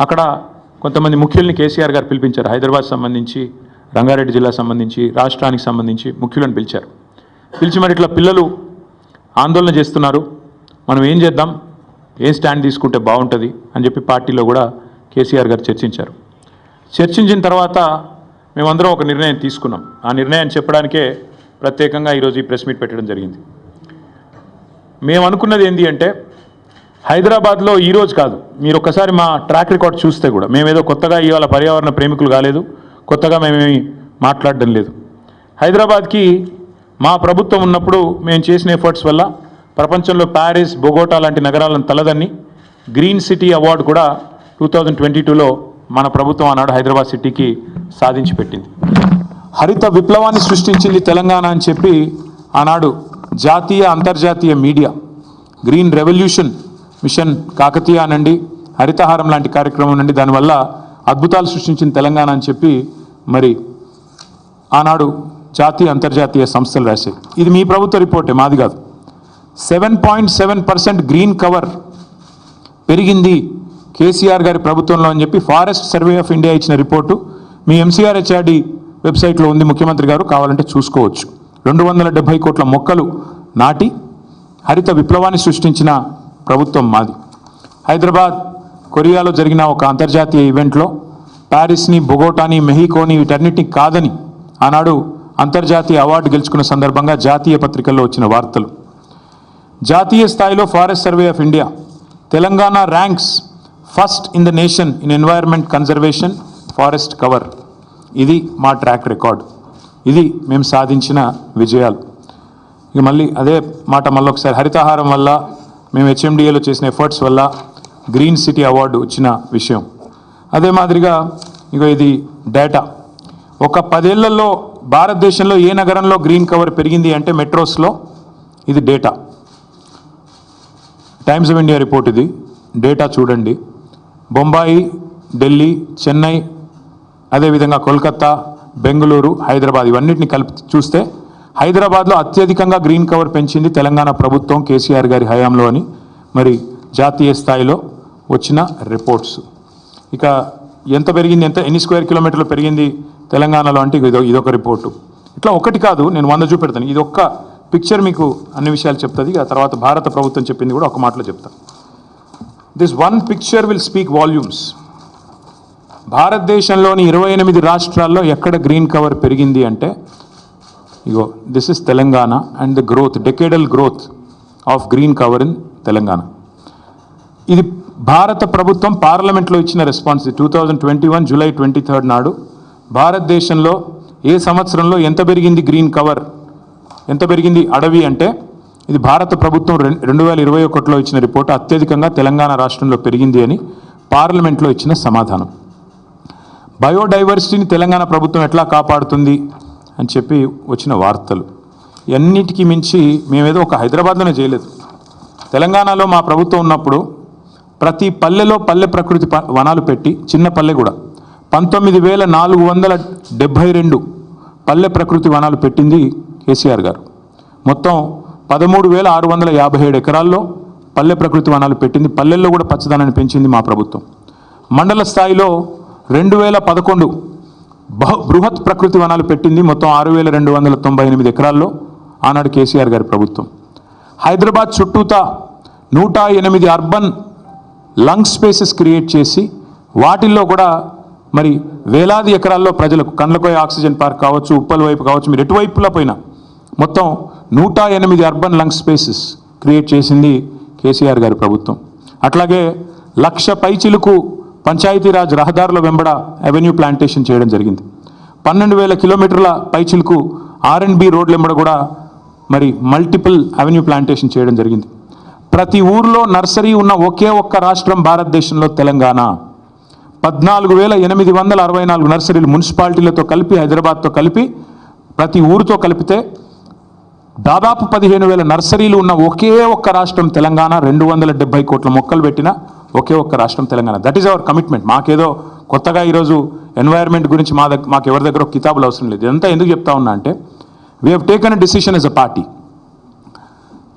అక్కడ కొంతమంది ముఖ్యుల్ని కేసీఆర్ గారు పిలిపించారు. హైదరాబాద్ సంబంధించి, రంగారెడ్డి జిల్లా సంబంధించి, రాష్ట్రానికి సంబంధించి ముఖ్యులను పిలిచారు. పిలిచి మరి ఇట్లా పిల్లలు ఆందోళన చేస్తున్నారు, మనం ఏం చేద్దాం, ఏం స్టాండ్ తీసుకుంటే బాగుంటుంది అని చెప్పి పార్టీలో కూడా కేసీఆర్ గారు చర్చించారు. చర్చించిన తర్వాత మేమందరం ఒక నిర్ణయం తీసుకున్నాం. ఆ నిర్ణయాన్ని చెప్పడానికే ప్రత్యేకంగా ఈరోజు ఈ ప్రెస్ మీట్ పెట్టడం జరిగింది. మేము అనుకున్నది ఏంటి అంటే, హైదరాబాద్లో ఈరోజు కాదు, మీరు ఒక్కసారి మా ట్రాక్ రికార్డ్ చూస్తే కూడా మేమేదో కొత్తగా ఇవాళ పర్యావరణ ప్రేమికులు కాలేదు, కొత్తగా మేమేమి మాట్లాడడం లేదు. హైదరాబాద్కి మా ప్రభుత్వం ఉన్నప్పుడు మేము చేసిన ఎఫర్ట్స్ వల్ల ప్రపంచంలో ప్యారిస్, బొగోటా లాంటి నగరాలను తలదన్ని గ్రీన్ సిటీ అవార్డు కూడా 2022లో మన ప్రభుత్వం ఆనాడు హైదరాబాద్ సిటీకి సాధించి పెట్టింది. హరిత విప్లవాన్ని సృష్టించింది తెలంగాణ అని చెప్పి ఆనాడు జాతీయ అంతర్జాతీయ media green revolution mission Kakatiya అనండి, హరితహారం లాంటి కార్యక్రమం నుండి దానివల్ల అద్భుతాలు సృష్టించిన తెలంగాణ అని చెప్పి మరి ఆనాడు జాతీయ అంతర్జాతీయ సంస్థలు రాశాయి. ఇది మీ ప్రభుత్వ రిపోర్టే, మాది కాదు. 7.7% గ్రీన్ కవర్ పెరిగింది కేసీఆర్ గారి ప్రభుత్వంలో అని చెప్పి ఫారెస్ట్ సర్వే ఆఫ్ ఇండియా ఇచ్చిన రిపోర్టు మీ MCRHRD వెబ్సైట్లో ఉంది, ముఖ్యమంత్రి గారు కావాలంటే చూసుకోవచ్చు. 270 కోట్ల మొక్కలు నాటి హరిత విప్లవాన్ని సృష్టించిన ప్రభుత్వం మాది. హైదరాబాద్, కొరియాలో జరిగిన ఒక అంతర్జాతీయ ఈవెంట్లో ప్యారిస్ని, బొగోటాని, మెహికోని వీటన్నిటిని కాదని ఆనాడు అంతర్జాతీయ అవార్డు గెలుచుకున్న సందర్భంగా జాతీయ పత్రికల్లో వచ్చిన వార్తలు. జాతీయ స్థాయిలో forest survey of India Telangana ranks first in the nation in environment conservation forest cover. ఇది మా ట్రాక్ రికార్డ్, ఇది మేము సాధించిన విజయాలు. ఇక మళ్ళీ అదే మాట మళ్ళొకసారి, హరితహారం వల్ల మేము HMDAలో చేసిన ఎఫర్ట్స్ వల్ల గ్రీన్ సిటీ అవార్డు వచ్చిన విషయం. అదే మాదిరిగా ఇక ఇది డేటా. ఒక 10 ఏళ్లలో భారతదేశంలో ఏ నగరంలో గ్రీన్ కవర్ పెరిగింది అంటే మెట్రోస్లో, ఇది data. Times of India report ఇది, డేటా చూడండి. బొంబాయి, ఢిల్లీ, చెన్నై, అదేవిధంగా కోల్కతా, బెంగళూరు, హైదరాబాద్ ఇవన్నిటిని కలిపి చూస్తే హైదరాబాద్లో అత్యధికంగా గ్రీన్ కవర్ పెంచింది తెలంగాణ ప్రభుత్వం కేసీఆర్ గారి హయాంలో అని మరి జాతీయ స్థాయిలో వచ్చిన రిపోర్ట్స్. ఇక ఎంత పెరిగింది, ఎన్ని స్క్వేర్ కిలోమీటర్లు పెరిగింది తెలంగాణలో అంటే ఇదొక రిపోర్టు. ఇట్లా ఒకటి కాదు, నేను 100 చూపెడతాను. ఇది ఒక్క పిక్చర్ మీకు అన్ని విషయాలు చెప్తుంది. ఆ తర్వాత భారత ప్రభుత్వం చెప్పింది కూడా ఒక మాటలో చెప్తాను. This one picture will speak volumes. భారతదేశంలోని 28 రాష్ట్రాల్లో ఎక్కడ గ్రీన్ కవర్ పెరిగింది అంటే ఇగో this is Telangana and the growth, decadal growth of green cover in Telangana. ఇది భారత ప్రభుత్వం పార్లమెంట్లో ఇచ్చిన రెస్పాన్స్. 2021 జూలై 23 నాడు భారతదేశంలో ఏ సంవత్సరంలో ఎంత పెరిగింది గ్రీన్ కవర్, ఎంత పెరిగింది అడవి అంటే ఇది భారత ప్రభుత్వం 2021లో ఇచ్చిన రిపోర్టు. అత్యధికంగా తెలంగాణ రాష్ట్రంలో పెరిగింది అని పార్లమెంట్లో ఇచ్చిన సమాధానం. బయోడైవర్సిటీని తెలంగాణ ప్రభుత్వం ఎట్లా కాపాడుతుంది అని చెప్పి వచ్చిన వార్తలు. అన్నిటికీ మించి మేమేదో ఒక హైదరాబాద్లోనే చేయలేదు. తెలంగాణలో మా ప్రభుత్వం ఉన్నప్పుడు ప్రతి పల్లెలో పల్లె ప్రకృతి వనాలు పెట్టి, చిన్న పల్లె కూడా 19,472 పల్లె ప్రకృతి వనాలు పెట్టింది కేసీఆర్ గారు. మొత్తం 13,657 ఎకరాల్లో పల్లె ప్రకృతి వనాలు పెట్టింది. పల్లెల్లో కూడా పచ్చదనాన్ని పెంచింది మా ప్రభుత్వం. మండల స్థాయిలో 2011 బృహత్ ప్రకృతి వనాలు పెట్టింది. మొత్తం 6,298 ఎకరాల్లో ఆనాడు కేసీఆర్ గారి ప్రభుత్వం. హైదరాబాద్ చుట్టూతా 108 అర్బన్ లంగ్ స్పేసెస్ క్రియేట్ చేసి వాటిల్లో కూడా మరి వేలాది ఎకరాల్లో ప్రజలకు కండ్లకోయ ఆక్సిజన్ పార్క్ కావచ్చు, ఉప్పల్ వైపు కావచ్చు, మీరు ఎటువైపులా పోయినా మొత్తం 108 అర్బన్ లంగ్ స్పేసెస్ క్రియేట్ చేసింది కేసీఆర్ గారి ప్రభుత్వం. అట్లాగే 1,00,000 పైచిలుకు పంచాయతీరాజ్ రహదారుల వెంబడ అవెన్యూ ప్లాంటేషన్ చేయడం జరిగింది. 12,000 కిలోమీటర్ల పైచిలుకు R&B రోడ్ల వెంబడ కూడా మరి మల్టిపుల్ అవెన్యూ ప్లాంటేషన్ చేయడం జరిగింది. ప్రతి ఊర్లో నర్సరీ ఉన్న ఒకే ఒక్క రాష్ట్రం భారతదేశంలో తెలంగాణ. 14,864 నర్సరీలు మున్సిపాలిటీలతో కలిపి, హైదరాబాద్తో కలిపి, ప్రతి ఊరితో కలిపితే దాదాపు 15,000 నర్సరీలు ఉన్న ఒకే ఒక్క రాష్ట్రం తెలంగాణ. 270 కోట్ల మొక్కలు పెట్టిన ఒకే ఒక్క రాష్ట్రం Telangana. That is our commitment. మాకేదో కొత్తగా ఈరోజు ఎన్వైర్న్మెంట్ గురించి మాకు ఎవరి దగ్గర కితాబులు అవసరం లేదు. ఇదంతా ఎందుకు చెప్తా ఉన్నా అంటే we have taken a decision as a party.